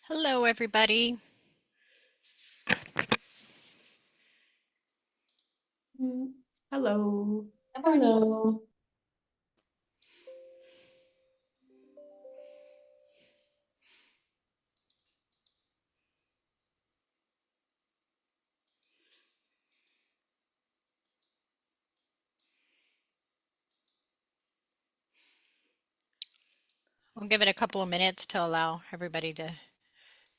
Hello, everybody. Mm, Hello. Hello. We'll give it a couple of minutes to allow everybody to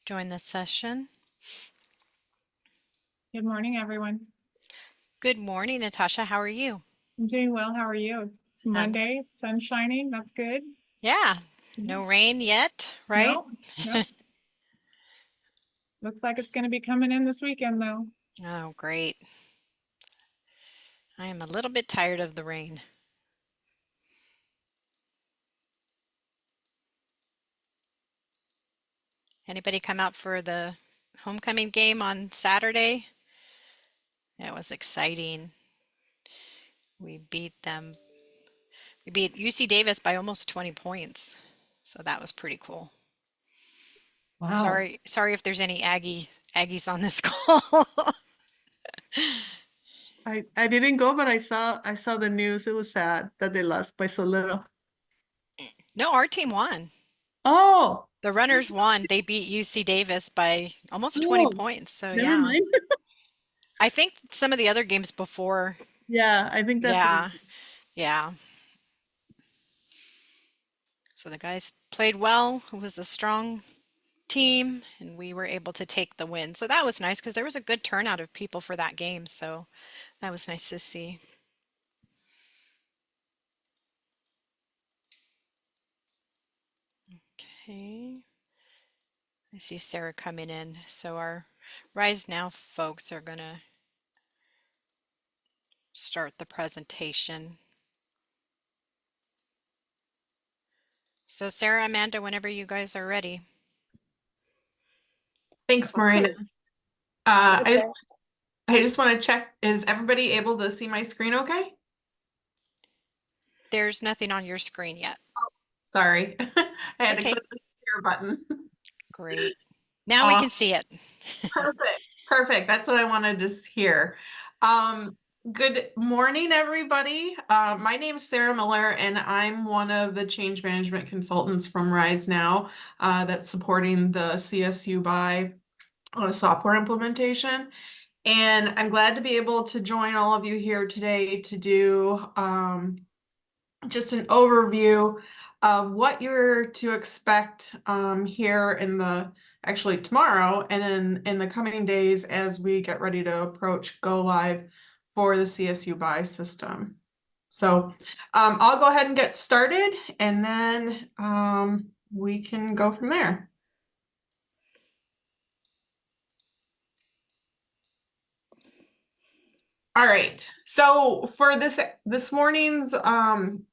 join this session. Good morning, everyone. Good morning, Natasha. How are you? I'm doing well. How are you? It's Um, Monday, sun shining. That's good. yeah, Mhm. no rain yet, right? No, no. Looks like it's going to be coming in this weekend, though. Oh, great. I am a little bit tired of the rain. Anybody come out for the homecoming game on Saturday? It was exciting. We beat them. We beat UC Davis by almost 20 points. So that was pretty cool. Wow. Sorry if there's any Aggies on this call. I didn't go, but I saw the news. It was sad that they lost by so little. No, our team won. Oh, The runners won. They beat UC Davis by almost 20 oh, points. So never yeah. mind. I think some of the other games before, Yeah, I think that's what it yeah, yeah. So the guys played well. It was a strong team, and we were able to take the win. So that was nice because there was a good turnout of people for that game. So that was nice to see. Okay. I see Sarah coming in. So our Rise Now folks are going to start the presentation. So Sarah, Amanda, whenever you guys are ready. Thanks, Marina. I just want to check, is everybody able to see my screen okay? There's nothing on your screen yet. Sorry. I It's had to okay. click the share button. Great. Now we Uh, can see it. Perfect. Perfect. That's what I wanted to hear. Um, Good morning, everybody. My name's Sarah Miller, and I'm one of the change management consultants from Rise Now, that's supporting the CSU by software implementation. And I'm glad to be able to join all of you here today to do just an overview of what you're to expect here in the actually tomorrow and then in the coming days as we get ready to approach go live for the CSU buy system. So I'll go ahead and get started and then we can go from there. All right. So for this morning's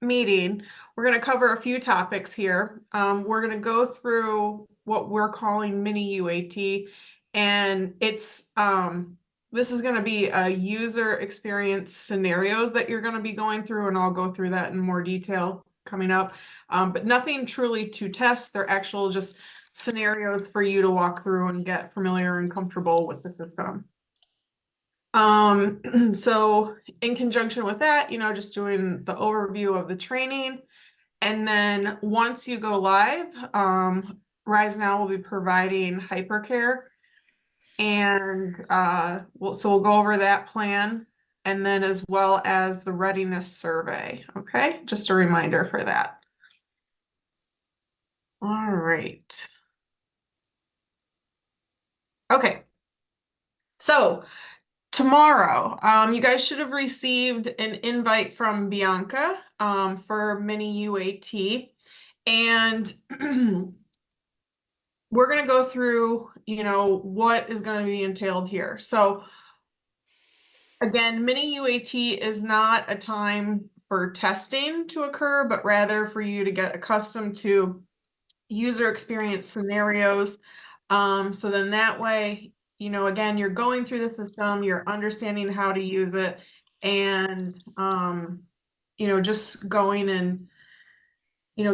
meeting, we're going to cover a few topics here. We're going to go through what we're calling mini UAT, and it's this is going to be a user experience scenarios that you're going to be going through, and I'll go through that in more detail coming up. But nothing truly to test. They're actual just scenarios for you to walk through and get familiar and comfortable with the system. So in conjunction with that, just doing the overview of the training. And then once you go live, Rise Now will be providing hypercare. And we'll go over that plan and then as well as the readiness survey. Okay, just a reminder for that. All right. Okay. So tomorrow, you guys should have received an invite from Bianca for mini UAT. And we're going to go through, what is going to be entailed here. So again, mini UAT is not a time for testing to occur, but rather for you to get accustomed to user experience scenarios. So then that way, again, you're going through the system, you're understanding how to use it, and just going and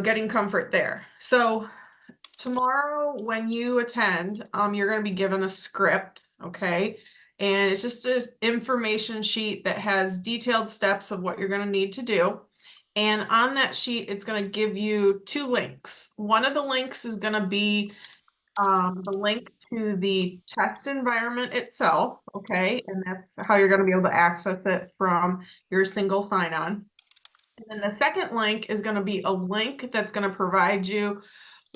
getting comfort there. So tomorrow when you attend, you're going to be given a script, okay? And it's just an information sheet that has detailed steps of what you're going to need to do. And on that sheet, it's going to give you 2 links. One of the links is going to be the link to the test environment itself, okay? And that's how you're going to be able to access it from your single sign-on. And then the second link is going to be a link that's going to provide you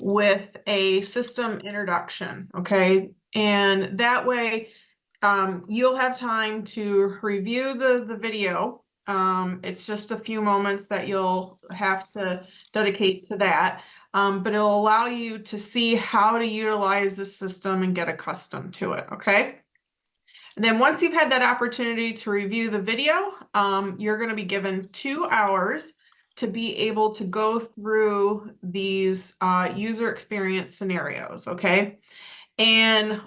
with a system introduction, okay? And that way, you'll have time to review the video. It's just a few moments that you'll have to dedicate to that, but it'll allow you to see how to utilize the system and get accustomed to it, okay? And then once you've had that opportunity to review the video, you're going to be given 2 hours to be able to go through these user experience scenarios, okay? And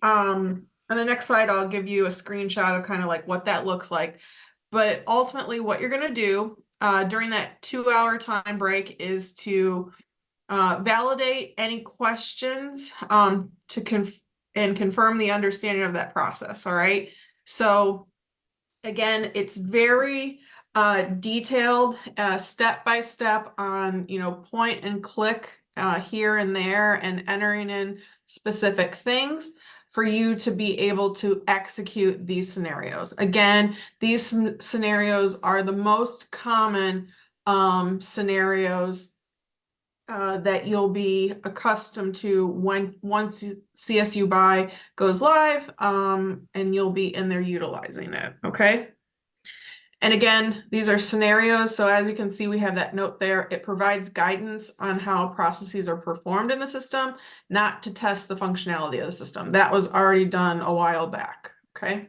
on the next slide, I'll give you a screenshot of kind of like what that looks like. But ultimately, what you're going to do during that 2-hour time break is to validate any questions to confirm the understanding of that process, all right? So again, it's very detailed, step by step on, point and click here and there and entering in specific things for you to be able to execute these scenarios. Again, these scenarios are the most common scenarios that you'll be accustomed to once CSU BUY goes live, and you'll be in there utilizing it, okay? And again, these are scenarios, so as you can see, we have that note there. It provides guidance on how processes are performed in the system, not to test the functionality of the system. That was already done a while back, okay?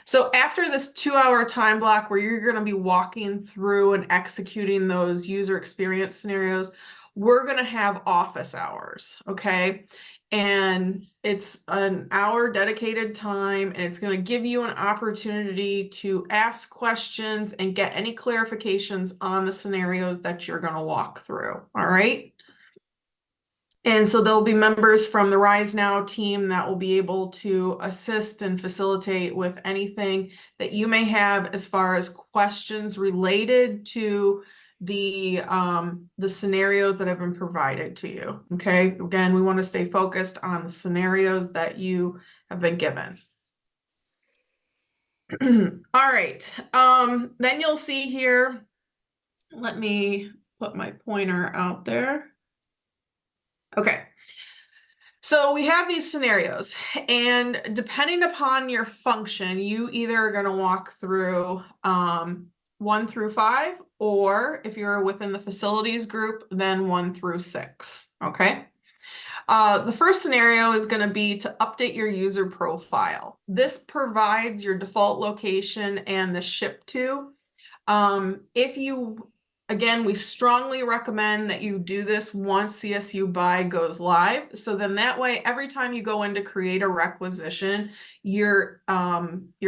So after this 2-hour time block where you're going to be walking through and executing those user experience scenarios, we're going to have office hours, okay? And it's an hour dedicated time, and it's going to give you an opportunity to ask questions and get any clarifications on the scenarios that you're going to walk through, all right? And so there'll be members from the Rise Now team that will be able to assist and facilitate with anything that you may have as far as questions related to the scenarios that have been provided to you. Okay, again, we want to stay focused on the scenarios that you have been given. All right, then you'll see here, let me put my pointer out there. Okay. So we have these scenarios, and depending upon your function, you either are going to walk through 1 through 5, or if you're within the facilities group, then 1 through 6. Okay. The first scenario is going to be to update your user profile. This provides your default location and the ship to. Again, we strongly recommend that you do this once CSU BUY goes live. So then that way, every time you go in to create a requisition, your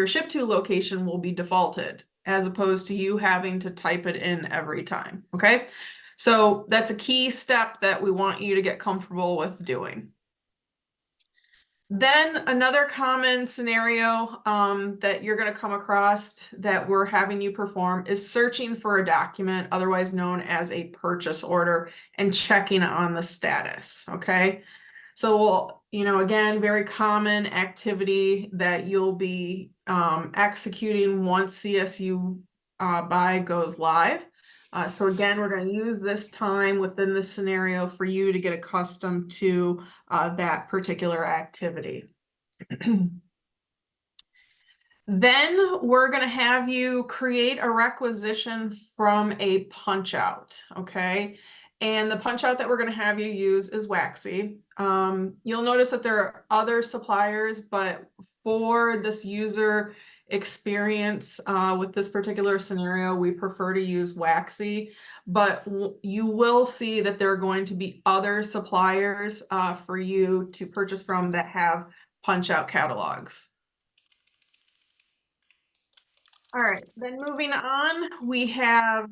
ship to location will be defaulted, as opposed to you having to type it in every time, okay? So that's a key step that we want you to get comfortable with doing. Then another common scenario that you're going to come across that we're having you perform is searching for a document, otherwise known as a purchase order, and checking on the status, okay? So, again, very common activity that you'll be executing once CSU BUY goes live. So again, we're going to use this time within this scenario for you to get accustomed to that particular activity. Then we're going to have you create a requisition from a punch out, okay? And the punch out that we're going to have you use is Waxy. You'll notice that there are other suppliers, but for this user experience with this particular scenario, we prefer to use Waxy. But you will see that there are going to be other suppliers for you to purchase from that have punch out catalogs. All right, then moving on, we have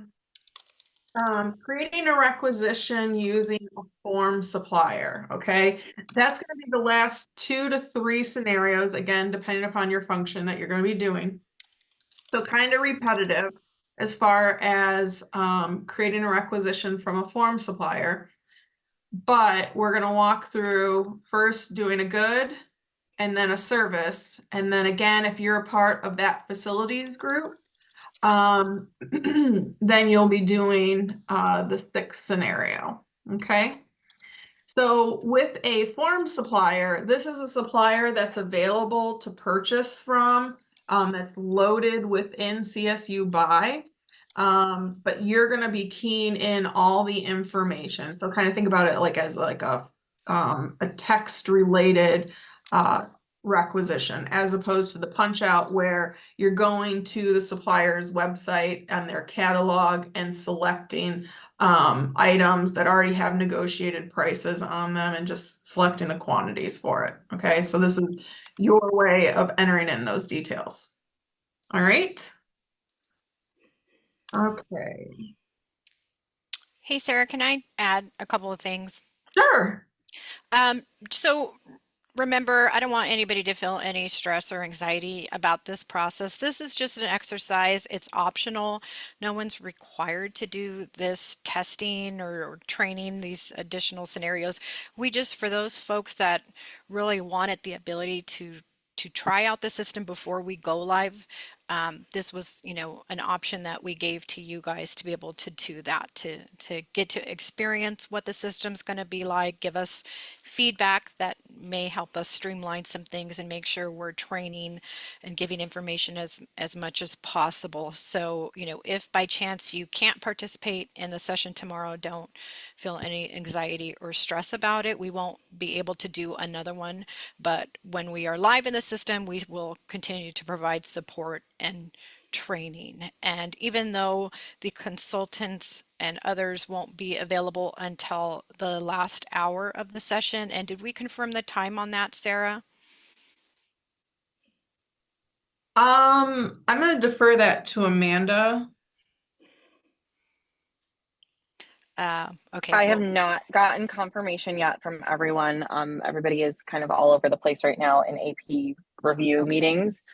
Creating a requisition using a form supplier, okay? That's gonna be the last 2 to 3 scenarios, again, depending upon your function that you're gonna be doing. So kind of repetitive as far as creating a requisition from a form supplier. But we're gonna walk through first doing a good and then a service. And then again, if you're a part of that facilities group, then you'll be doing the 6th scenario, okay? So with a form supplier, this is a supplier that's available to purchase from, that's loaded within CSU Buy. But you're gonna be keying in all the information. So kind of think about it like as like a text related requisition, as opposed to the punch out where you're going to the supplier's website and their catalog and selecting items that already have negotiated prices on them and just selecting the quantities for it. Okay, so this is your way of entering in those details. All right. Okay. Hey, Sarah, can I add a couple of things? Sure. So remember, I don't want anybody to feel any stress or anxiety about this process. This is just an exercise. It's optional. No one's required to do this testing or training, these additional scenarios. We just, for those folks that really wanted the ability to try out the system before we go live, this was, an option that we gave to you guys to be able to do that, to get to experience what the system's going to be like, give us feedback that may help us streamline some things and make sure we're training and giving information as much as possible. So, if by chance you can't participate in the session tomorrow, don't feel any anxiety or stress about it. We won't be able to do another one, but when we are live in the system, we will continue to provide support and training. And even though the consultants and others won't be available until the last hour of the session, and did we confirm the time on that, Sarah? I'm going to defer that to Amanda. Okay, I have well, not gotten confirmation yet from everyone. Everybody is kind of all over the place right now in AP review okay. meetings.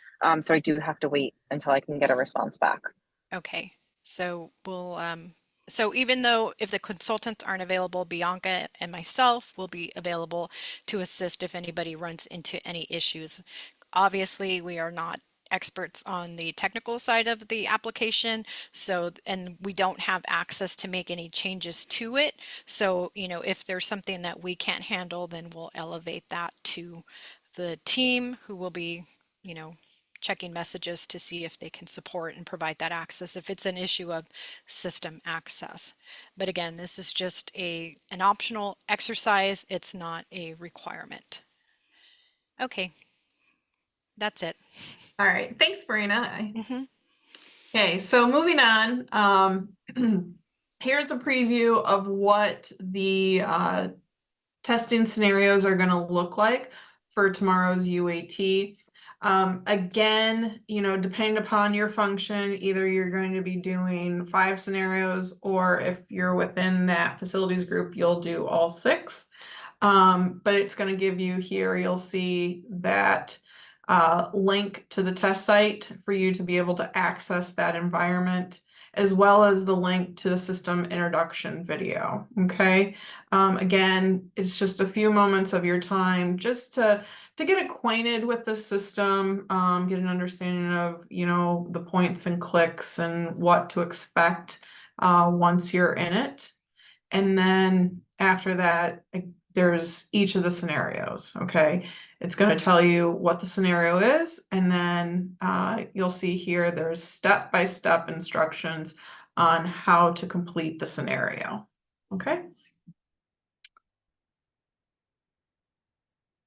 So I do have to wait until I can get a response back. Okay, so so even though if the consultants aren't available, Bianca and myself will be available to assist if anybody runs into any issues. Obviously, we are not experts on the technical side of the application, and we don't have access to make any changes to it. So, if there's something that we can't handle, then we'll elevate that to the team who will be, you know, checking messages to see if they can support and provide that access if it's an issue of system access. But again, this is just an optional exercise. It's not a requirement. Okay, that's it. All right. Thanks, Marina. Mhm. Okay, so moving on. Here's a preview of what the testing scenarios are going to look like for tomorrow's UAT. Again, depending upon your function, either you're going to be doing 5 scenarios, or if you're within that facilities group, you'll do all 6. But it's going to give you here, you'll see that link to the test site for you to be able to access that environment, as well as the link to the system introduction video. Okay. Again, it's just a few moments of your time just to get acquainted with the system, get an understanding of, the points and clicks and what to expect once you're in it. And then after that, there's each of the scenarios. Okay. It's going to tell you what the scenario is, and then you'll see here there's step-by-step instructions on how to complete the scenario. Okay.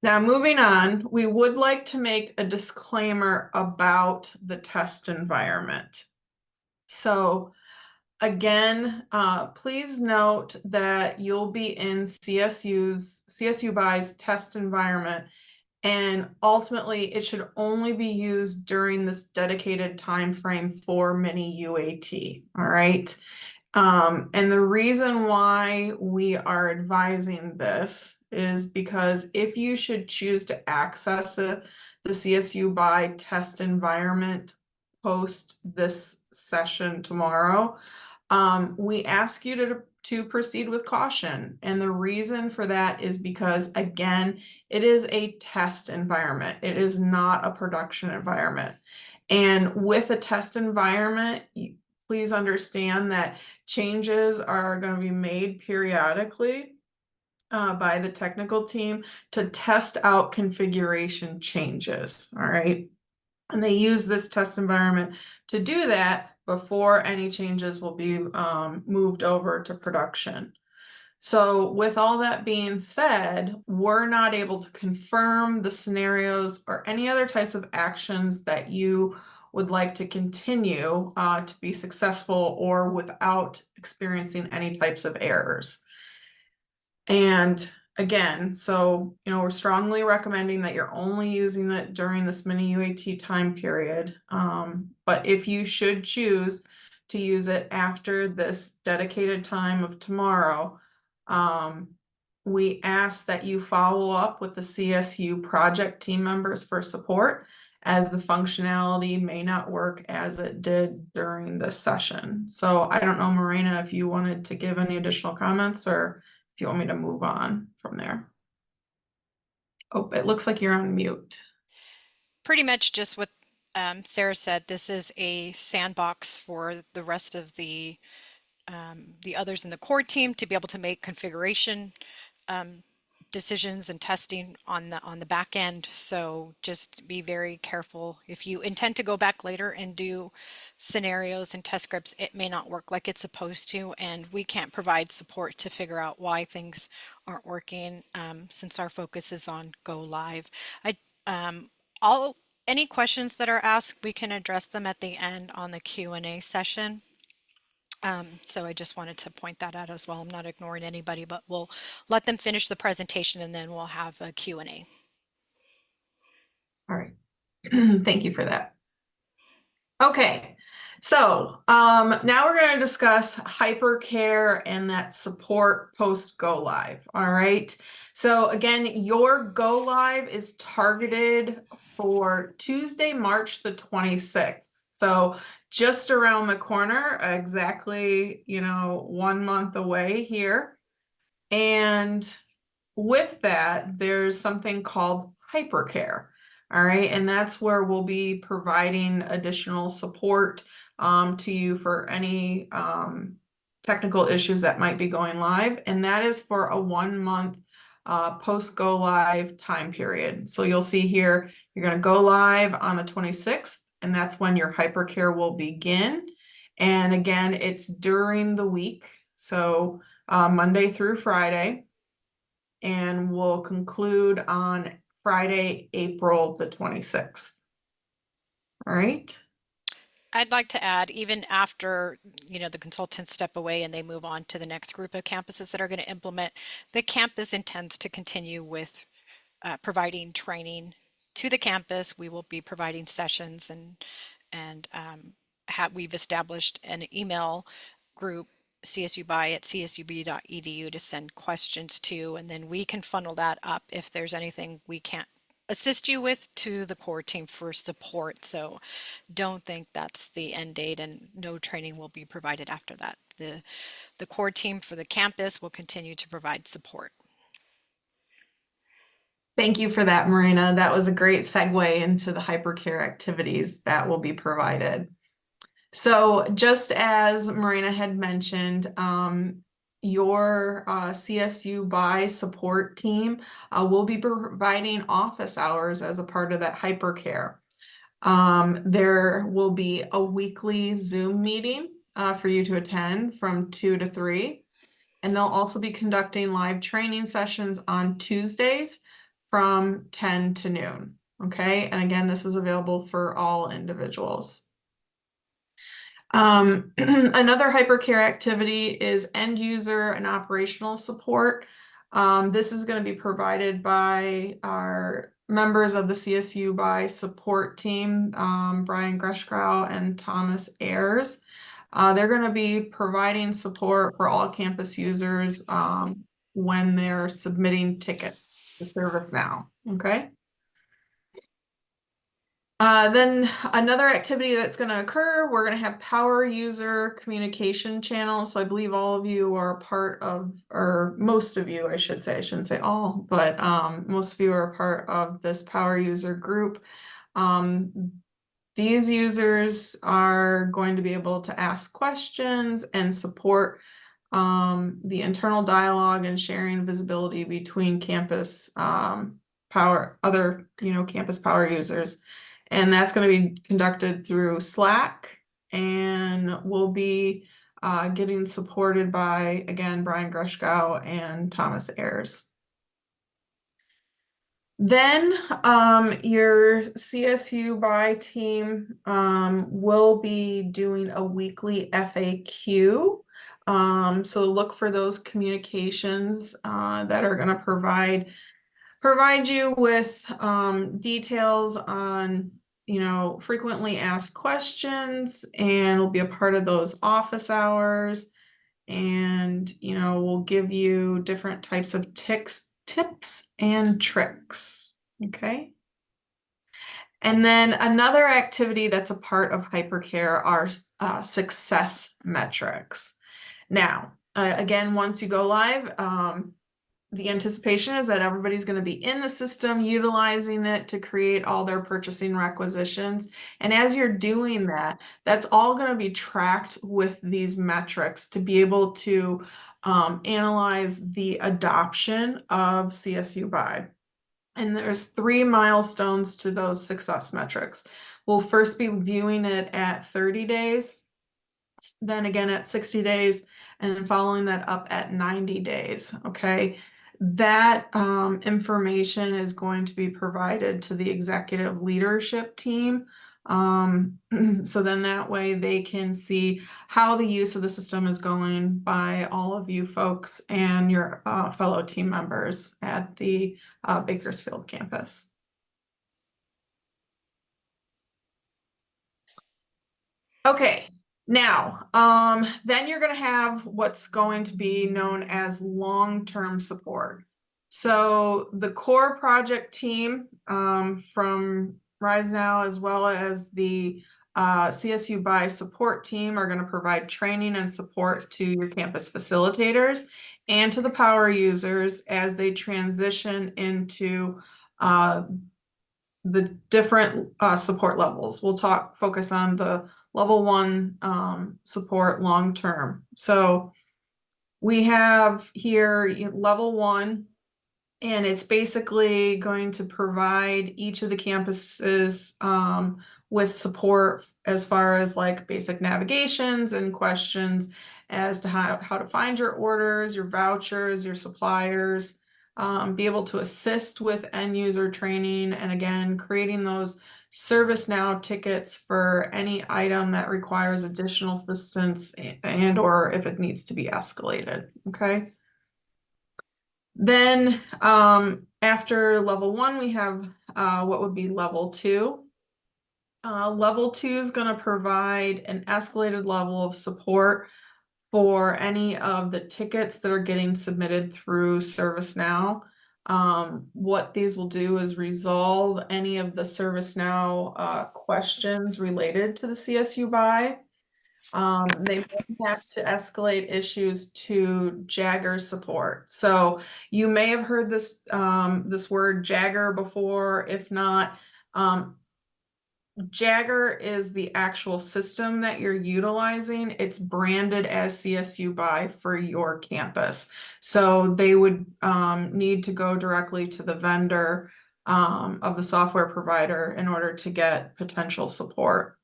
Now, moving on, we would like to make a disclaimer about the test environment. So again, please note that you'll be in CSU Buy's test environment, and ultimately it should only be used during this dedicated time frame for mini UAT. All right. And the reason why we are advising this is because if you should choose to access the CSU by test environment post this session tomorrow, we ask you to proceed with caution. And the reason for that is because, again, it is a test environment. It is not a production environment. And with a test environment, please understand that changes are going to be made periodically by the technical team to test out configuration changes. All right. And they use this test environment to do that before any changes will be moved over to production. So with all that being said, we're not able to confirm the scenarios or any other types of actions that you would like to continue to be successful or without experiencing any types of errors. And again, so, we're strongly recommending that you're only using it during this mini UAT time period. But if you should choose to use it after this dedicated time of tomorrow, we ask that you follow up with the CSU project team members for support, as the functionality may not work as it did during this session. So I don't know, Marina, if you wanted to give any additional comments or if you want me to move on from there. Oh, it looks like you're on mute. Pretty much just what Sarah said. This is a sandbox for the rest of the others in the core team to be able to make configuration decisions and testing on the back end. So just be very careful. If you intend to go back later and do scenarios and test scripts, it may not work like it's supposed to, and we can't provide support to figure out why things aren't working since our focus is on go live. Any questions that are asked, we can address them at the end on the Q&A session. So I just wanted to point that out as well. I'm not ignoring anybody, but we'll let them finish the presentation and then we'll have a Q&A. All right. Thank you for that. Okay, so now we're going to discuss hypercare and that support post go live. All right. So again, your go live is targeted for Tuesday, March the 26th. So just around the corner, exactly, 1 month away here. And with that, there's something called hypercare. All right, and that's where we'll be providing additional support to you for any technical issues that might be going live. And that is for a 1 month post go live time period. So you'll see here, you're going to go live on the 26th, and that's when your hypercare will begin. And again, it's during the week. So Monday through Friday. And we'll conclude on Friday, April the 26th. All right. I'd like to add, even after, the consultants step away and they move on to the next group of campuses that are going to implement, the campus intends to continue with providing training to the campus. We will be providing sessions and we've established an email group, csuby@csub.edu, to send questions to, and then we can funnel that up if there's anything we can't assist you with to the core team for support. So don't think that's the end date, and no training will be provided after that. The core team for the campus will continue to provide support. Thank you for that, Marina. That was a great segue into the hypercare activities that will be provided. So just as Marina had mentioned, your CSU by support team will be providing office hours as a part of that hypercare. There will be a weekly Zoom meeting for you to attend from 2 to 3. And they'll also be conducting live training sessions on Tuesdays from 10 to noon. Okay, and again, this is available for all individuals. Another hypercare activity is end user and operational support. This is going to be provided by our members of the CSU by support team, Brian Greshkow and Thomas Ayers. They're going to be providing support for all campus users when they're submitting tickets to ServiceNow. Okay. Then another activity that's going to occur, we're going to have power user communication channels. So I believe all of you are part of, or most of you, I should say, I shouldn't say all, but most of you are part of this power user group. These users are going to be able to ask questions and support the internal dialogue and sharing visibility between campus campus power users. And that's going to be conducted through Slack and will be getting supported by, again, Brian Grushkow and Thomas Ayers. Then your CSU BY team will be doing a weekly FAQ. So look for those communications that are going to provide you with details on, frequently asked questions, and will be a part of those office hours. And, we'll give you different types of tips and tricks. Okay. And then another activity that's a part of hypercare are success metrics. Now, again, once you go live, the anticipation is that everybody's going to be in the system utilizing it to create all their purchasing requisitions. And as you're doing that, that's all going to be tracked with these metrics to be able to analyze the adoption of CSU BY. And there's 3 milestones to those success metrics. We'll first be viewing it at 30 days, then again at 60 days, and then following that up at 90 days, okay? That information is going to be provided to the executive leadership team. So then that way they can see how the use of the system is going by all of you folks and your fellow team members at the Bakersfield campus. Okay. Now, then you're going to have what's going to be known as long-term support. So the core project team from Rise Now, as well as the CSU BY support team, are going to provide training and support to your campus facilitators and to the power users as they transition into the different support levels. We'll focus on the level 1 support long term. So we have here level 1, and it's basically going to provide each of the campuses with support as far as like basic navigations and questions as to how to find your orders, your vouchers, your suppliers, be able to assist with end user training, and again, creating those ServiceNow tickets for any item that requires additional assistance and or if it needs to be escalated, okay? Then after level 1, we have what would be level 2. Level 2 is going to provide an escalated level of support for any of the tickets that are getting submitted through ServiceNow. What these will do is resolve any of the ServiceNow questions related to the CSU BY. They may have to escalate issues to Jagger support. So you may have heard this this word Jagger before. If not, Jagger is the actual system that you're utilizing. It's branded as CSU BY for your campus. So they would need to go directly to the vendor of the software provider in order to get potential support.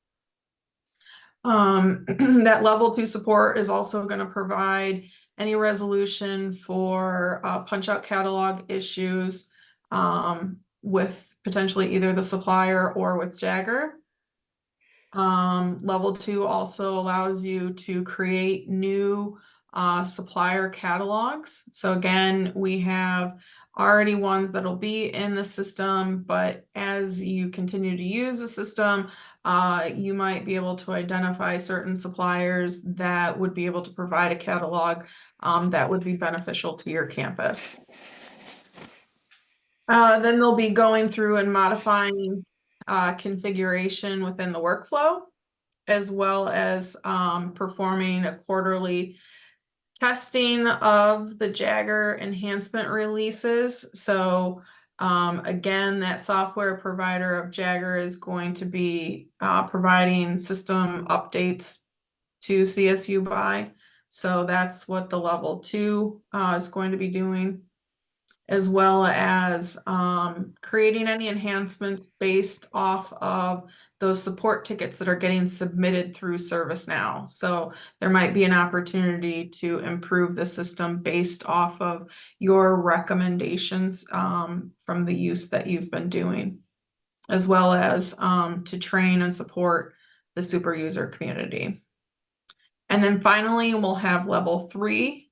That level 2 support is also going to provide any resolution for punch-out catalog issues with potentially either the supplier or with Jagger. Level 2 also allows you to create new supplier catalogs. So again, we have already ones that'll be in the system, but as you continue to use the system, you might be able to identify certain suppliers that would be able to provide a catalog that would be beneficial to your campus. Then they'll be going through and modifying configuration within the workflow, as well as performing a quarterly testing of the Jagger enhancement releases. So again, that software provider of Jagger is going to be providing system updates to CSU BY. So that's what the level 2 is going to be doing, as well as creating any enhancements based off of those support tickets that are getting submitted through ServiceNow. So there might be an opportunity to improve the system based off of your recommendations from the use that you've been doing, as well as to train and support the super user community. And then finally, we'll have level 3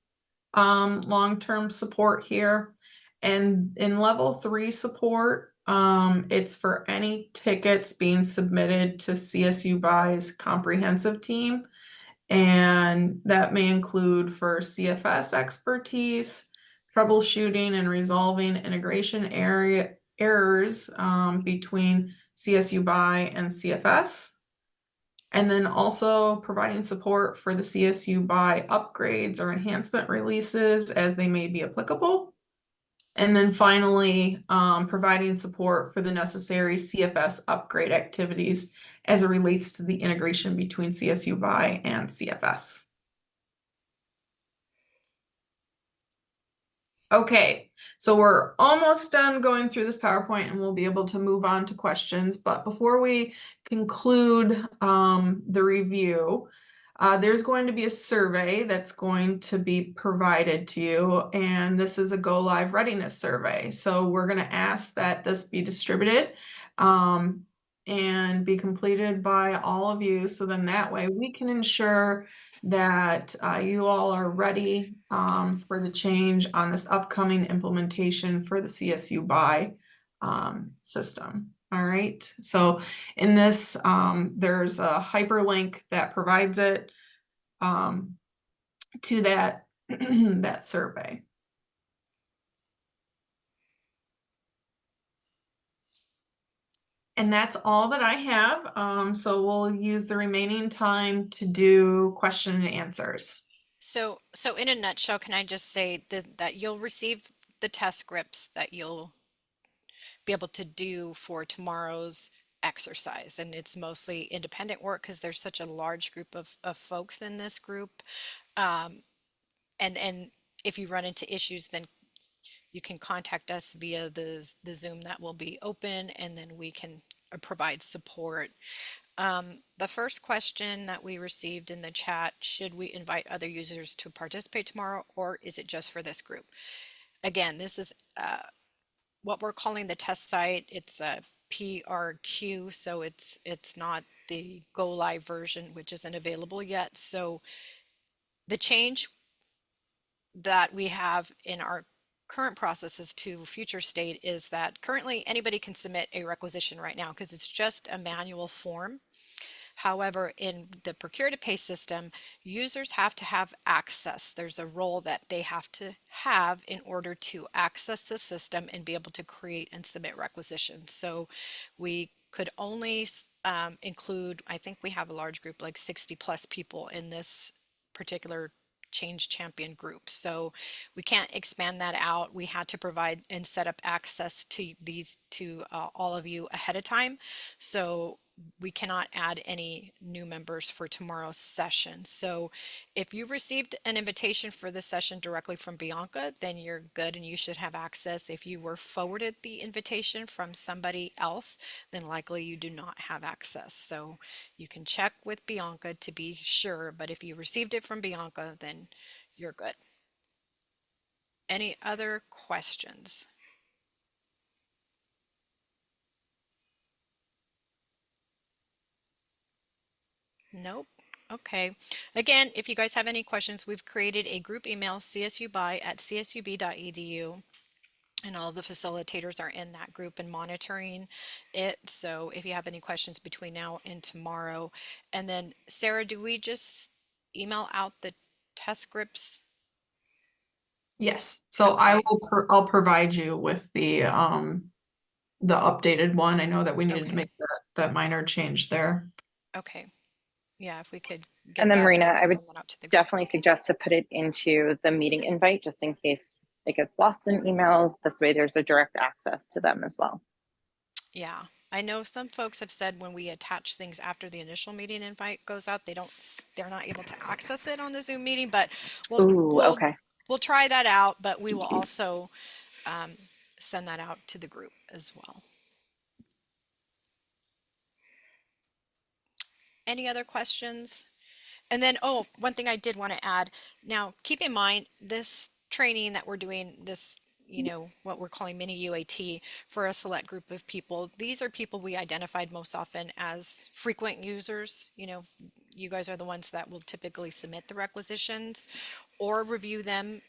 long-term support here. And in level 3 support, it's for any tickets being submitted to CSU BY's comprehensive team. And that may include for CFS expertise, troubleshooting and resolving integration errors between CSU BY and CFS. And then also providing support for the CSU BY upgrades or enhancement releases as they may be applicable. And then finally, providing support for the necessary CFS upgrade activities as it relates to the integration between CSU BY and CFS. Okay, so we're almost done going through this PowerPoint and we'll be able to move on to questions. But before we conclude the review, there's going to be a survey that's going to be provided to you, and this is a Go Live Readiness Survey. So we're going to ask that this be distributed and be completed by all of you. So then that way we can ensure that you all are ready for the change on this upcoming implementation for the CSU BY system. All right, so in this, there's a hyperlink that provides it to that, that survey. And that's all that I have. So we'll use the remaining time to do question and answers. So in a nutshell, can I just say that you'll receive the test scripts that you'll be able to do for tomorrow's exercise, and it's mostly independent work because there's such a large group of folks in this group. And if you run into issues, then you can contact us via the Zoom that will be open, and then we can provide support. The first question that we received in the chat: should we invite other users to participate tomorrow, or is it just for this group? Again, this is what we're calling the test site. It's a PRQ, so it's not the go live version, which isn't available yet. So the change that we have in our current processes to future state is that currently anybody can submit a requisition right now because it's just a manual form. However, in the procure to pay system, users have to have access. There's a role that they have to have in order to access the system and be able to create and submit requisitions. So we could only include, I think we have a large group, like 60 plus people in this particular change champion group. So we can't expand that out. We had to provide and set up access to these to all of you ahead of time. So we cannot add any new members for tomorrow's session. So if you received an invitation for this session directly from Bianca, then you're good and you should have access. If you were forwarded the invitation from somebody else, then likely you do not have access. So you can check with Bianca to be sure, but if you received it from Bianca, then you're good. Any other questions? Nope. Okay. Again, if you guys have any questions, we've created a group email, csubye@csub.edu. and all the facilitators are in that group and monitoring it. So if you have any questions between now and tomorrow, and then Sarah, do we just email out the test scripts? Yes, so Okay. I'll provide you with the updated one. I know that we needed to Okay. make that minor change there. Okay. Yeah, if we could And get then that, Marina, and I we'll would send that out to the group. definitely suggest to put it into the meeting invite just in case it gets lost in emails. This way there's a direct access to them as well. Yeah, I know some folks have said when we attach things after the initial meeting invite goes out, they're not able to access it on the Zoom meeting, but we'll Ooh, we'll okay. we'll try that out, but we will also send that out to the group as well. Any other questions? And then, oh, one thing I did want to add. Now, keep in mind this training that we're doing, this, what we're calling mini UAT for a select group of people. These are people we identified most often as frequent users. You guys are the ones that will typically submit the requisitions or review them.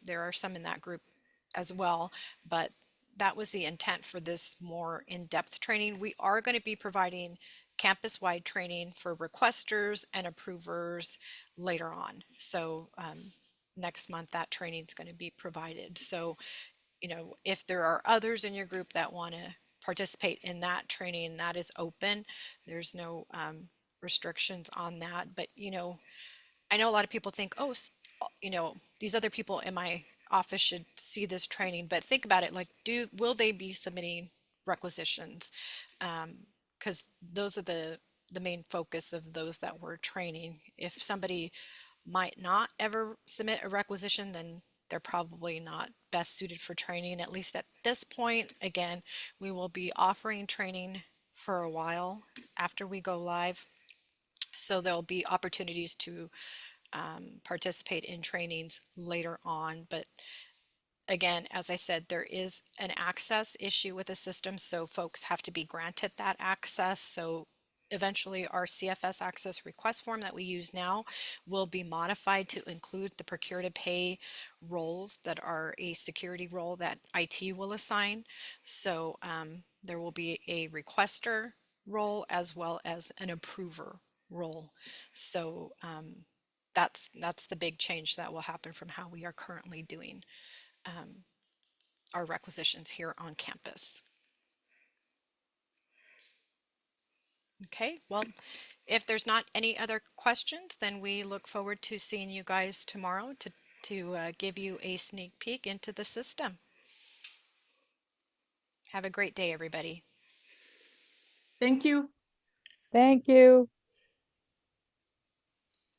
There are some in that group as well, but that was the intent for this more in-depth training. We are going to be providing campus-wide training for requesters and approvers later on. So next month that training is going to be provided. So, if there are others in your group that want to participate in that training, that is open. There's no restrictions on that. But, I know a lot of people think, oh, these other people in my office should see this training, but think about it, like, will they be submitting requisitions? Because those are the main focus of those that we're training. If somebody might not ever submit a requisition, then they're probably not best suited for training, at least at this point. Again, we will be offering training for a while after we go live. So there'll be opportunities to participate in trainings later on. But again, as I said, there is an access issue with the system, so folks have to be granted that access. So eventually our CFS access request form that we use now will be modified to include the procure to pay roles that are a security role that IT will assign. So there will be a requester role as well as an approver role. So that's the big change that will happen from how we are currently doing our requisitions here on campus. Okay, well, if there's not any other questions, then we look forward to seeing you guys tomorrow to give you a sneak peek into the system. Have a great day, everybody. Thank you. Thank you.